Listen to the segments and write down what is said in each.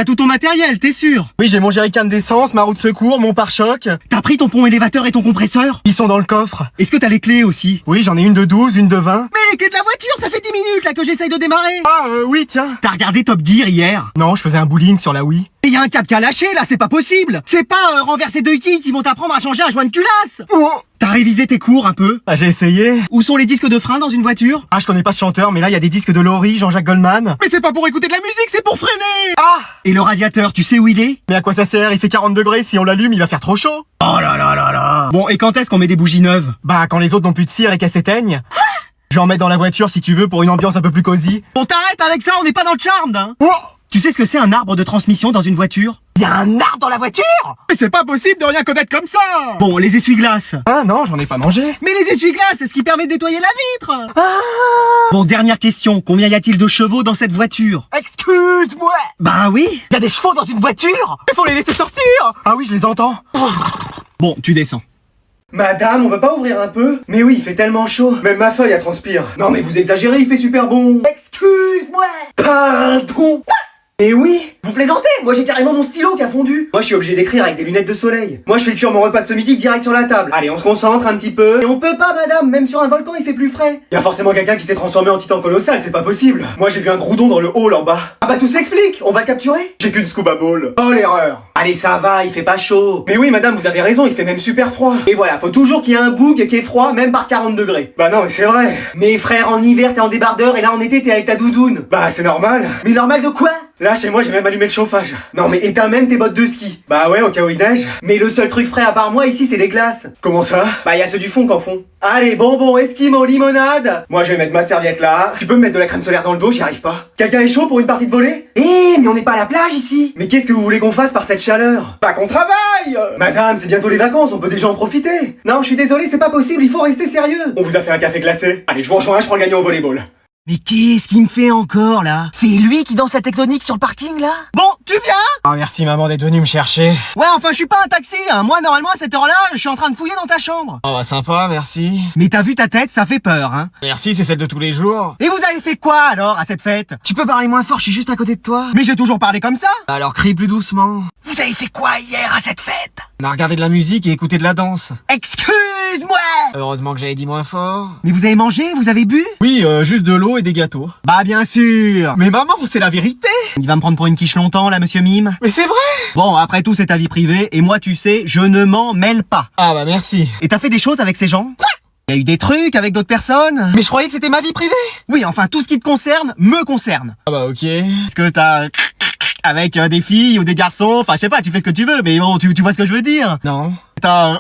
T'as tout ton matériel, t'es sûr? Oui, j'ai mon jerrycan d'essence, ma roue de secours, mon pare-choc. T'as pris ton pont élévateur et ton compresseur? Ils sont dans le coffre. Est-ce que t'as les clés aussi? Oui, j'en ai une de 12, une de 20. Mais les clés de la voiture, ça fait 10 minutes là que j'essaye de démarrer. Ah, oui, tiens. T'as regardé Top Gear hier? Non, je faisais un bowling sur la Wii. Et y a un câble qui a lâché là, c'est pas possible. C'est pas renverser deux quilles qui vont t'apprendre à changer un joint de culasse. Oh. T'as révisé tes cours un peu? Ah, j'ai essayé. Où sont les disques de frein dans une voiture? Ah, je connais pas ce chanteur, mais là, il y a des disques de Laurie, Jean-Jacques Goldman. Mais c'est pas pour écouter de la musique, c'est pour freiner. Ah! Et le radiateur, tu sais où il est? Mais à quoi ça sert? Il fait 40 degrés, si on l'allume, il va faire trop chaud. Oh là là là là. Bon, et quand est-ce qu'on met des bougies neuves? Bah, quand les autres n'ont plus de cire et qu'elles s'éteignent. J'en mets dans la voiture si tu veux pour une ambiance un peu plus cosy. Bon, t'arrêtes avec ça, on n'est pas dans le charme, hein. Oh! Tu sais ce que c'est un arbre de transmission dans une voiture? Il y a un arbre dans la voiture? Mais c'est pas possible de rien connaître comme ça. Bon, les essuie-glaces. Ah non, j'en ai pas mangé. Mais les essuie-glaces, c'est ce qui permet de nettoyer la vitre. Ah! Bon, dernière question. Combien y a-t-il de chevaux dans cette voiture? Excuse-moi! Bah oui. Il y a des chevaux dans une voiture? Il faut les laisser sortir! Ah oui, je les entends. Bon, tu descends. Madame, on peut pas ouvrir un peu? Mais oui, il fait tellement chaud. Même ma feuille, elle transpire. Non mais vous exagérez, il fait super bon. Excuse-moi! Pardon! Mais oui, vous plaisantez? Moi j'ai carrément mon stylo qui a fondu. Moi je suis obligé d'écrire avec des lunettes de soleil. Moi je fais cuire mon repas de ce midi direct sur la table. Allez, on se concentre un petit peu. Et on peut pas, madame, même sur un volcan il fait plus frais. Y a forcément quelqu'un qui s'est transformé en titan colossal, c'est pas possible. Moi j'ai vu un groudon dans le hall en bas. Ah bah tout s'explique, on va le capturer. J'ai qu'une scuba ball. Oh l'erreur. Allez ça va, il fait pas chaud. Mais oui madame, vous avez raison, il fait même super froid. Et voilà, faut toujours qu'il y ait un boug qui est froid, même par 40 degrés. Bah non mais c'est vrai. Mais frère, en hiver t'es en débardeur et là en été t'es avec ta doudoune. Bah c'est normal. Mais normal de quoi? Là, chez moi, j'ai même allumé le chauffage. Non, mais éteins même tes bottes de ski. Bah ouais, au cas où il neige. Mais le seul truc frais à part moi ici, c'est les glaces. Comment ça? Bah, y a ceux du fond qu'en font. Allez, bonbons, esquimaux, limonade. Moi, je vais mettre ma serviette là. Tu peux me mettre de la crème solaire dans le dos, j'y arrive pas. Quelqu'un est chaud pour une partie de volée? Mais on n'est pas à la plage ici. Mais qu'est-ce que vous voulez qu'on fasse par cette chaleur? Pas qu'on travaille. Madame, c'est bientôt les vacances, on peut déjà en profiter. Non, je suis désolé, c'est pas possible, il faut rester sérieux. On vous a fait un café glacé. Allez, je vous rejoins, je prends le gagnant au volleyball. Mais qu'est-ce qu'il me fait encore là? C'est lui qui danse la tectonique sur le parking là? Bon, tu viens? Ah, merci maman d'être venue me chercher. Ouais, enfin je suis pas un taxi, hein. Moi normalement à cette heure-là, je suis en train de fouiller dans ta chambre. Oh bah sympa, merci. Mais t'as vu ta tête, ça fait peur, hein. Merci, c'est celle de tous les jours. Et vous avez fait quoi alors à cette fête? Tu peux parler moins fort, je suis juste à côté de toi. Mais j'ai toujours parlé comme ça. Alors crie plus doucement. Vous avez fait quoi hier à cette fête? On a regardé de la musique et écouté de la danse. Excuse-moi. Heureusement que j'avais dit moins fort. Mais vous avez mangé? Vous avez bu? Oui, juste de l'eau et des gâteaux. Bah bien sûr. Mais maman, c'est la vérité. Il va me prendre pour une quiche longtemps là, monsieur Mime. Mais c'est vrai. Bon, après tout c'est ta vie privée, et moi tu sais, je ne m'en mêle pas. Ah bah merci. Et t'as fait des choses avec ces gens? Quoi? Il y a eu des trucs avec d'autres personnes? Mais je croyais que c'était ma vie privée. Oui, enfin tout ce qui te concerne, me concerne. Ah bah ok. Est-ce que t'as... avec des filles ou des garçons, enfin je sais pas, tu fais ce que tu veux, mais bon, tu vois ce que je veux dire? Non. T'as...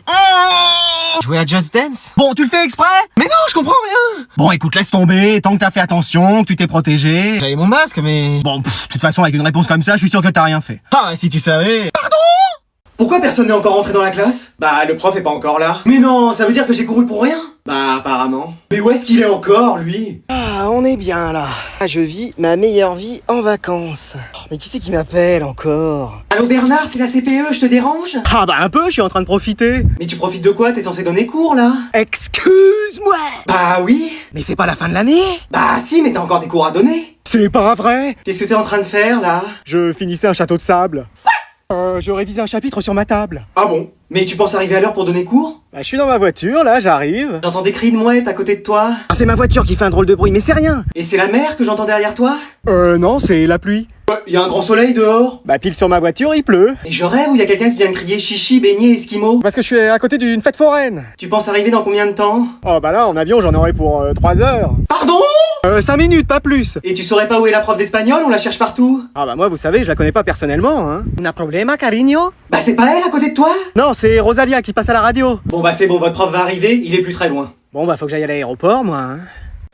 Jouer à Just Dance? Bon, tu le fais exprès? Mais non, je comprends rien. Bon, écoute, laisse tomber, tant que t'as fait attention, que tu t'es protégé... J'avais mon masque, mais... Bon, de toute façon, avec une réponse comme ça, je suis sûr que t'as rien fait. Ah, si tu savais... Pardon? Pourquoi personne n'est encore rentré dans la classe? Bah, le prof est pas encore là. Mais non, ça veut dire que j'ai couru pour rien? Bah, apparemment. Mais où est-ce qu'il est encore, lui? Ah, on est bien là. Je vis ma meilleure vie en vacances. Oh, mais qui c'est qui m'appelle encore? Allô Bernard, c'est la CPE, je te dérange? Ah bah un peu, je suis en train de profiter. Mais tu profites de quoi? T'es censé donner cours, là? Excuse-moi. Bah oui. Mais c'est pas la fin de l'année? Bah si, mais t'as encore des cours à donner. C'est pas vrai. Qu'est-ce que t'es en train de faire, là? Je finissais un château de sable. Je révisais un chapitre sur ma table. Ah bon? Mais tu penses arriver à l'heure pour donner cours? Bah je suis dans ma voiture, là, j'arrive. J'entends des cris de mouettes à côté de toi. Ah, c'est ma voiture qui fait un drôle de bruit, mais c'est rien. Et c'est la mer que j'entends derrière toi? Non, c'est la pluie. Y a un grand soleil dehors? Bah pile sur ma voiture, il pleut. Et je rêve ou y a quelqu'un qui vient de crier chichi, beignet, esquimau? Parce que je suis à côté d'une fête foraine. Tu penses arriver dans combien de temps? Oh bah là, en avion, j'en aurai pour 3 heures. Pardon? 5 minutes, pas plus. Et tu saurais pas où est la prof d'espagnol? On la cherche partout. Ah bah moi, vous savez, je la connais pas personnellement, hein. Un problème, cariño? Bah c'est pas elle à côté de toi? Non, c'est Rosalia qui passe à la radio. Bon bah c'est bon, votre prof va arriver, il est plus très loin. Bon bah faut que j'aille à l'aéroport, moi, hein.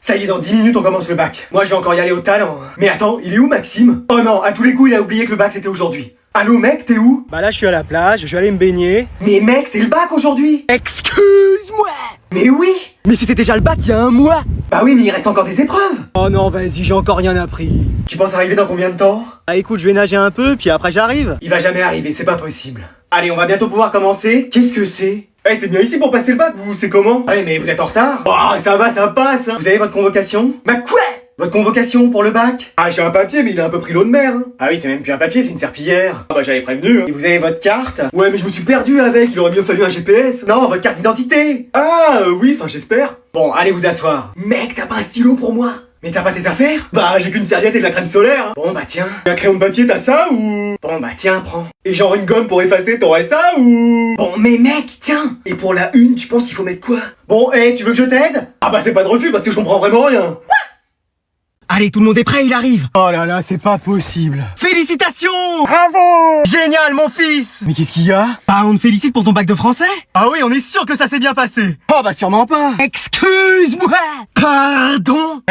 Ça y est, dans 10 minutes on commence le bac. Moi je vais encore y aller au talent. Mais attends, il est où Maxime? Oh non, à tous les coups il a oublié que le bac c'était aujourd'hui. Allô mec, t'es où? Bah là, je suis à la plage, je vais aller me baigner. Mais mec, c'est le bac aujourd'hui. Excuse-moi. Mais oui. Mais c'était déjà le bac il y a un mois. Bah oui, mais il reste encore des épreuves. Oh non, vas-y, j'ai encore rien appris. Tu penses arriver dans combien de temps? Ah écoute, je vais nager un peu, puis après j'arrive. Il va jamais arriver, c'est pas possible. Allez, on va bientôt pouvoir commencer. Qu'est-ce que c'est? Eh, c'est bien ici pour passer le bac, vous, c'est comment? Ouais, mais vous êtes en retard. Oh, ça va, ça passe. Vous avez votre convocation? Bah quoi? Votre convocation pour le bac? Ah, j'ai un papier, mais il a un peu pris l'eau de mer. Hein. Ah oui, c'est même plus un papier, c'est une serpillière. Ah bah j'avais prévenu. Hein. Et vous avez votre carte? Ouais, mais je me suis perdu avec, il aurait mieux fallu un GPS. Non, votre carte d'identité. Ah, oui, enfin j'espère. Bon, allez vous asseoir. Mec, t'as pas un stylo pour moi? Mais t'as pas tes affaires? Bah j'ai qu'une serviette et de la crème solaire. Hein. Bon bah tiens. Un crayon de papier, t'as ça ou? Bon bah tiens, prends. Et genre une gomme pour effacer, t'aurais ça ou? Bon mais mec, tiens. Et pour la une, tu penses qu'il faut mettre quoi? Bon, tu veux que je t'aide? Ah bah c'est pas de refus parce que je comprends vraiment rien. Quoi? Allez, tout le monde est prêt, il arrive. Oh là là, c'est pas possible. Félicitations! Bravo! Génial, mon fils! Mais qu'est-ce qu'il y a? Bah, on te félicite pour ton bac de français. Ah oui, on est sûr que ça s'est bien passé. Oh bah sûrement pas. Excuse-moi! Pardon?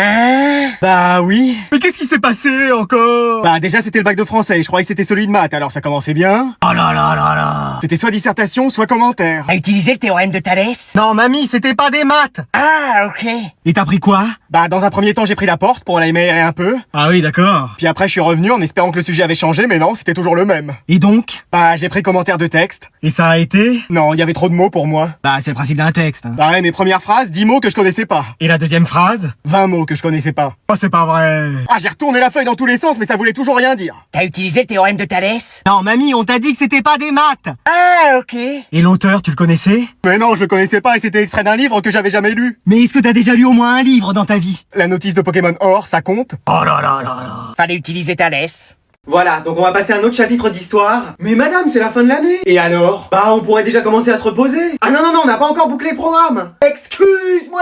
Bah oui. Mais qu'est-ce qui s'est passé encore? Bah déjà c'était le bac de français, je croyais que c'était celui de maths, alors ça commençait bien. Oh là là là là! C'était soit dissertation, soit commentaire. T'as utilisé le théorème de Thalès? Non, mamie, c'était pas des maths! Ah, ok. Et t'as pris quoi? Bah dans un premier temps j'ai pris la porte pour aller m'aérer un peu. Ah oui, d'accord. Puis après je suis revenu en espérant que le sujet avait changé, mais non, c'était toujours le même. Et donc? Bah j'ai pris commentaire de texte. Et ça a été? Non, il y avait trop de mots pour moi. Bah, c'est le principe d'un texte. Hein. Bah ouais, mes premières phrases, 10 mots que je connaissais pas. Et la deuxième phrase? 20 mots que je connaissais pas. Oh, c'est pas vrai. Ah j'ai retourné la feuille dans tous les sens, mais ça voulait toujours rien dire. T'as utilisé le théorème de Thalès? Non, mamie, on t'a dit que c'était pas des maths. Ah, ok. Et l'auteur, tu le connaissais? Mais non, je le connaissais pas et c'était extrait d'un livre que j'avais jamais lu. Mais est-ce que t'as déjà lu au moins un livre dans ta vie? La notice de Pokémon Or, ça compte? Oh là là là là. Fallait utiliser Thalès. Voilà, donc on va passer à un autre chapitre d'histoire. Mais madame, c'est la fin de l'année. Et alors? Bah on pourrait déjà commencer à se reposer. Ah non, non, non, on n'a pas encore bouclé le programme. Excuse-moi.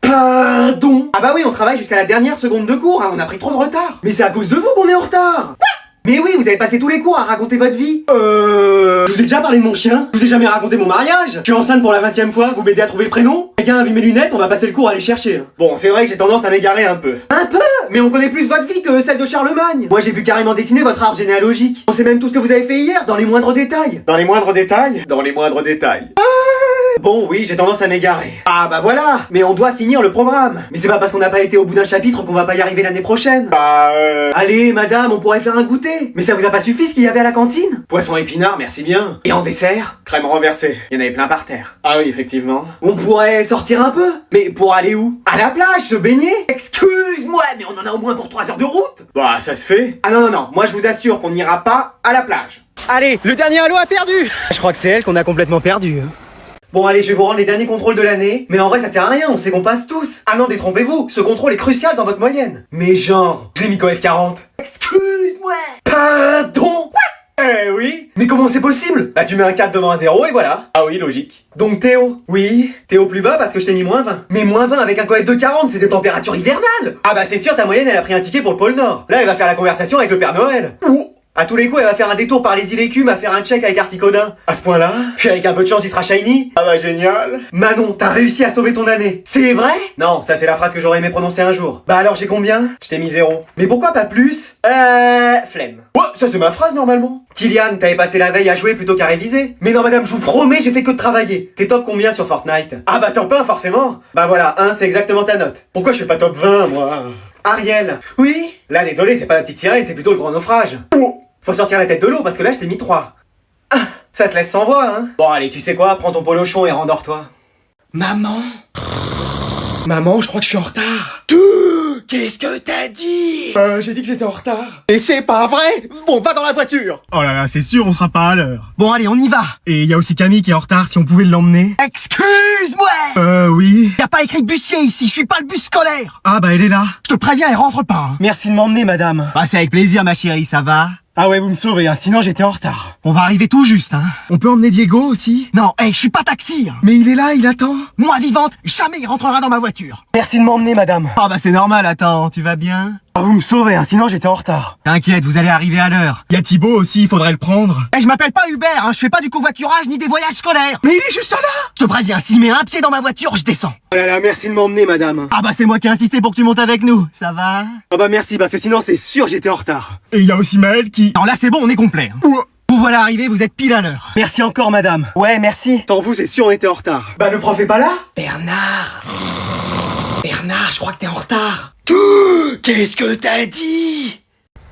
Pardon. Ah bah oui, on travaille jusqu'à la dernière seconde de cours, hein, on a pris trop de retard. Mais c'est à cause de vous qu'on est en retard. Quoi? Mais oui, vous avez passé tous les cours à raconter votre vie. Je vous ai déjà parlé de mon chien. Je vous ai jamais raconté mon mariage. Je suis enceinte pour la 20e fois, vous m'aidez à trouver le prénom. Quelqu'un a vu mes lunettes, on va passer le cours à les chercher. Bon, c'est vrai que j'ai tendance à m'égarer un peu. Un peu? Mais on connaît plus votre vie que celle de Charlemagne. Moi j'ai pu carrément dessiner votre arbre généalogique. On sait même tout ce que vous avez fait hier, dans les moindres détails. Dans les moindres détails? Dans les moindres détails. Bon, oui, j'ai tendance à m'égarer. Ah bah voilà. Mais on doit finir le programme. Mais c'est pas parce qu'on n'a pas été au bout d'un chapitre qu'on va pas y arriver l'année prochaine. Allez, madame, on pourrait faire un goûter. Mais ça vous a pas suffi ce qu'il y avait à la cantine? Poisson épinard, merci bien. Et en dessert? Crème renversée. Il y en avait plein par terre. Ah oui, effectivement. On pourrait sortir un peu. Mais pour aller où? À la plage, se baigner? Excuse-moi, mais on en a au moins pour 3 heures de route. Bah, ça se fait. Ah non, non, non. Moi, je vous assure qu'on n'ira pas à la plage. Allez, le dernier halo a perdu. Je crois que c'est elle qu'on a complètement perdu. Hein. Bon allez, je vais vous rendre les derniers contrôles de l'année. Mais en vrai ça sert à rien, on sait qu'on passe tous. Ah non, détrompez-vous, ce contrôle est crucial dans votre moyenne. Mais genre, je l'ai mis qu'au F40. Excuse-moi. Pardon? Quoi? Oui. Mais comment c'est possible? Bah tu mets un 4 devant un 0 et voilà. Ah oui, logique. Donc Théo? Oui. Théo plus bas parce que je t'ai mis moins 20. Mais moins 20 avec un coef de 40, c'est des températures hivernales. Ah bah c'est sûr, ta moyenne elle a pris un ticket pour le pôle Nord. Là elle va faire la conversation avec le Père Noël. Ouh. À tous les coups, elle va faire un détour par les îles Écumes à faire un check avec Articodin. À ce point-là? Puis avec un peu de chance, il sera shiny. Ah bah génial. Manon, t'as réussi à sauver ton année. C'est vrai? Non, ça c'est la phrase que j'aurais aimé prononcer un jour. Bah alors j'ai combien? Je t'ai mis 0. Mais pourquoi pas plus? Flemme. Ouais, ça c'est ma phrase normalement. Kylian, t'avais passé la veille à jouer plutôt qu'à réviser. Mais non madame, je vous promets, j'ai fait que de travailler. T'es top combien sur Fortnite? Ah bah top 1 forcément. Bah voilà, 1 c'est exactement ta note. Pourquoi je fais pas top 20 moi? Ariel. Oui? Là désolé, c'est pas la petite sirène, c'est plutôt le grand naufrage. Oh. Faut sortir la tête de l'eau parce que là je t'ai mis 3. Ah, ça te laisse sans voix, hein? Bon allez, tu sais quoi, prends ton polochon et rendors-toi. Maman? Maman, je crois que je suis en retard. Qu'est-ce que t'as dit? J'ai dit que j'étais en retard. Et c'est pas vrai? Bon, va dans la voiture. Oh là là, c'est sûr, on sera pas à l'heure. Bon, allez, on y va. Et il y a aussi Camille qui est en retard, si on pouvait l'emmener. Excuse-moi. Oui. Y'a pas écrit bussier ici, je suis pas le bus scolaire. Ah bah elle est là. Je te préviens, elle rentre pas. Hein. Merci de m'emmener, madame. Bah c'est avec plaisir, ma chérie, ça va? Ah ouais, vous me sauvez, hein, sinon j'étais en retard. On va arriver tout juste, hein. On peut emmener Diego aussi? Non, je suis pas taxi. Hein. Mais il est là, il attend. Moi vivante, jamais il rentrera dans ma voiture. Merci de m'emmener, madame. Ah bah c'est normal, attends, tu vas bien? Ah, vous me sauvez, hein, sinon j'étais en retard. T'inquiète, vous allez arriver à l'heure. Y a Thibaut aussi, il faudrait le prendre. Je m'appelle pas Hubert, hein, je fais pas du covoiturage ni des voyages scolaires. Mais il est juste là. Je te préviens, s'il met un pied dans ma voiture, je descends. Oh là là, merci de m'emmener, madame. Ah bah c'est moi qui ai insisté pour que tu montes avec nous, ça va? Ah bah merci, parce que sinon c'est sûr j'étais en retard. Et il y a aussi Maël qui... Non là c'est bon, on est complet. Hein. Vous voilà arrivés, vous êtes pile à l'heure. Merci encore, madame. Ouais, merci. Sans vous, c'est sûr on était en retard. Bah le prof est pas là? Bernard, je crois que t'es en retard. Qu'est-ce que t'as dit?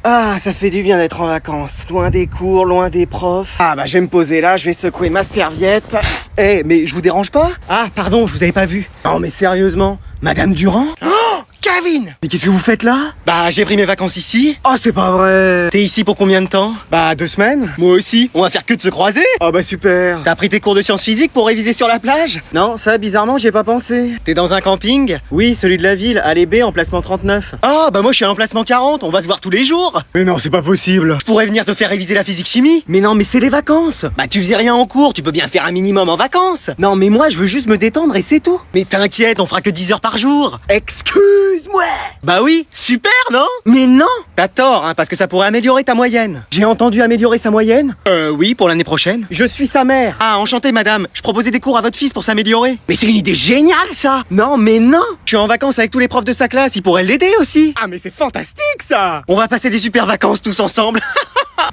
Ah, ça fait du bien d'être en vacances. Loin des cours, loin des profs. Ah bah je vais me poser là, je vais secouer ma serviette. Mais je vous dérange pas? Ah, pardon, je vous avais pas vu. Non mais sérieusement, madame Durand? Oh, Kevin! Mais qu'est-ce que vous faites là? Bah, j'ai pris mes vacances ici. Oh, c'est pas vrai. T'es ici pour combien de temps? Bah, 2 semaines. Moi aussi. On va faire que de se croiser. Oh bah super. T'as pris tes cours de sciences physiques pour réviser sur la plage? Non, ça, bizarrement, j'y ai pas pensé. T'es dans un camping? Oui, celui de la ville, allée B, emplacement 39. Ah, bah moi je suis à l'emplacement 40, on va se voir tous les jours. Mais non, c'est pas possible. Je pourrais venir te faire réviser la physique-chimie. Mais non, mais c'est les vacances. Bah tu faisais rien en cours, tu peux bien faire un minimum en vacances. Non, mais moi, je veux juste me détendre et c'est tout. Mais t'inquiète, on fera que 10 heures par jour. Excuse-moi. Bah oui, super, non? Mais non. T'as tort, hein, parce que ça pourrait améliorer ta moyenne. J'ai entendu améliorer sa moyenne. Oui, pour l'année prochaine. Je suis sa mère. Ah, enchanté madame, je proposais des cours à votre fils pour s'améliorer. Mais c'est une idée géniale, ça. Non, mais non. Je suis en vacances avec tous les profs de sa classe, ils pourraient l'aider aussi. Ah, mais c'est fantastique, ça. On va passer des super vacances tous ensemble.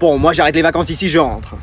Bon, moi, j'arrête les vacances ici, je rentre.